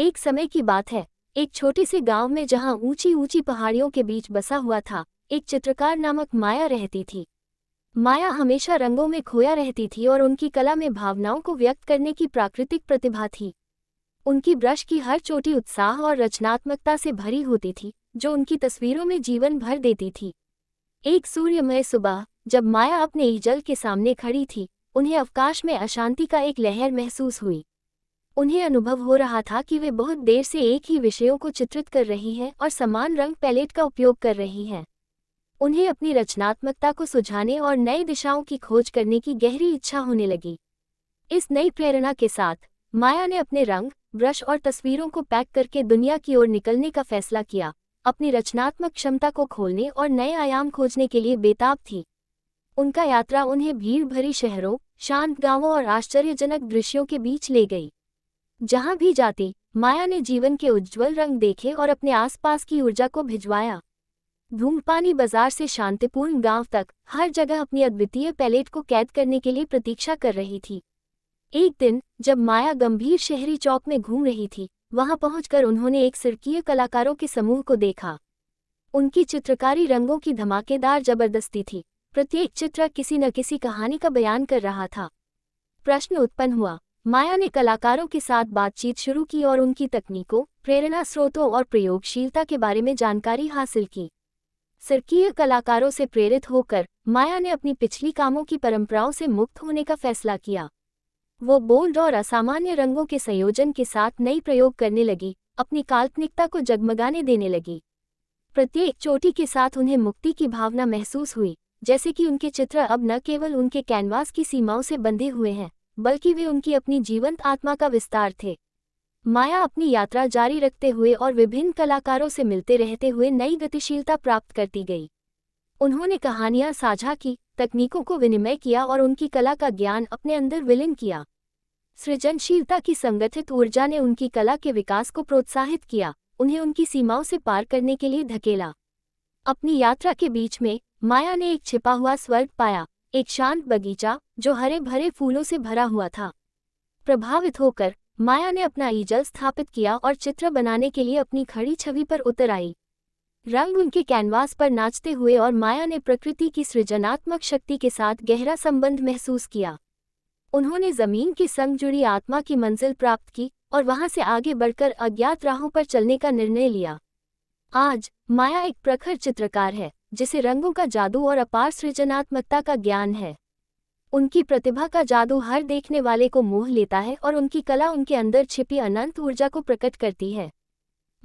एक समय की बात है, एक छोटे से गांव में जहां ऊंची ऊंची पहाड़ियों के बीच बसा हुआ था, एक चित्रकार नामक माया रहती थी। माया हमेशा रंगों में खोया रहती थी और उनकी कला में भावनाओं को व्यक्त करने की प्राकृतिक प्रतिभा थी। उनकी ब्रश की हर चोटी उत्साह और रचनात्मकता से भरी होती थी, जो उनकी तस्वीरों में जीवन भर देती थी। एक सूर्यमय सुबह, जब माया अपने ईजल के सामने खड़ी थी, उन्हें अवकाश में अशांति का एक लहर महसूस हुई। उन्हें अनुभव हो रहा था कि वे बहुत देर से एक ही विषयों को चित्रित कर रही हैं और समान रंग पैलेट का उपयोग कर रही हैं। उन्हें अपनी रचनात्मकता को सुझाने और नई दिशाओं की खोज करने की गहरी इच्छा होने लगी। इस नई प्रेरणा के साथ माया ने अपने रंग, ब्रश और तस्वीरों को पैक करके दुनिया की ओर निकलने का फैसला किया, अपनी रचनात्मक क्षमता को खोलने और नए आयाम खोजने के लिए बेताब थी। उनका यात्रा उन्हें भीड़ भरी शहरों, शांत गांवों और आश्चर्यजनक दृश्यों के बीच ले गई। जहां भी जाती, माया ने जीवन के उज्ज्वल रंग देखे और अपने आसपास की ऊर्जा को भिजवाया। धूमपानी बाजार से शांतिपूर्ण गांव तक, हर जगह अपनी अद्वितीय पैलेट को कैद करने के लिए प्रतीक्षा कर रही थी। एक दिन, जब माया गंभीर शहरी चौक में घूम रही थी, वहां पहुंचकर उन्होंने एक सिरकीय कलाकारों के समूह को देखा। उनकी चित्रकारी रंगों की धमाकेदार जबरदस्ती थी, प्रत्येक चित्र किसी न किसी कहानी का बयान कर रहा था। प्रश्न उत्पन्न हुआ। माया ने कलाकारों के साथ बातचीत शुरू की और उनकी तकनीकों, प्रेरणा स्रोतों और प्रयोगशीलता के बारे में जानकारी हासिल की। सिरकीय कलाकारों से प्रेरित होकर माया ने अपनी पिछली कामों की परंपराओं से मुक्त होने का फैसला किया। वो बोल्ड और असामान्य रंगों के संयोजन के साथ नई प्रयोग करने लगी, अपनी काल्पनिकता को जगमगाने देने लगी। प्रत्येक चोटी के साथ उन्हें मुक्ति की भावना महसूस हुई, जैसे कि उनके चित्र अब न केवल उनके कैनवास की सीमाओं से बंधे हुए हैं, बल्कि वे उनकी अपनी जीवंत आत्मा का विस्तार थे। माया अपनी यात्रा जारी रखते हुए और विभिन्न कलाकारों से मिलते रहते हुए नई गतिशीलता प्राप्त करती गई। उन्होंने कहानियां साझा की, तकनीकों को विनिमय किया और उनकी कला का ज्ञान अपने अंदर विलीन किया। सृजनशीलता की संगठित ऊर्जा ने उनकी कला के विकास को प्रोत्साहित किया, उन्हें उनकी सीमाओं से पार करने के लिए धकेला। अपनी यात्रा के बीच में माया ने एक छिपा हुआ स्वर्ग पाया, एक शांत बगीचा जो हरे भरे फूलों से भरा हुआ था। प्रभावित होकर माया ने अपना ईजल स्थापित किया और चित्र बनाने के लिए अपनी खड़ी छवि पर उतर आई। रंग उनके कैनवास पर नाचते हुए और माया ने प्रकृति की सृजनात्मक शक्ति के साथ गहरा संबंध महसूस किया। उन्होंने जमीन के संग जुड़ी आत्मा की मंजिल प्राप्त की और वहां से आगे बढ़कर अज्ञात राहों पर चलने का निर्णय लिया। आज माया एक प्रखर चित्रकार है, जिसे रंगों का जादू और अपार सृजनात्मकता का ज्ञान है। उनकी प्रतिभा का जादू हर देखने वाले को मोह लेता है और उनकी कला उनके अंदर छिपी अनंत ऊर्जा को प्रकट करती है।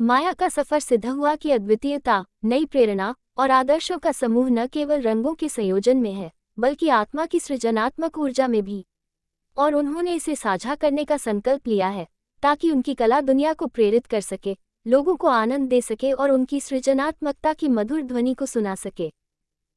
माया का सफर सिद्ध हुआ कि अद्वितीयता, नई प्रेरणा और आदर्शों का समूह न केवल रंगों के संयोजन में है, बल्कि आत्मा की सृजनात्मक ऊर्जा में भी। और उन्होंने इसे साझा करने का संकल्प लिया है, ताकि उनकी कला दुनिया को प्रेरित कर सके, लोगों को आनंद दे सके और उनकी सृजनात्मकता की मधुर ध्वनि को सुना सके।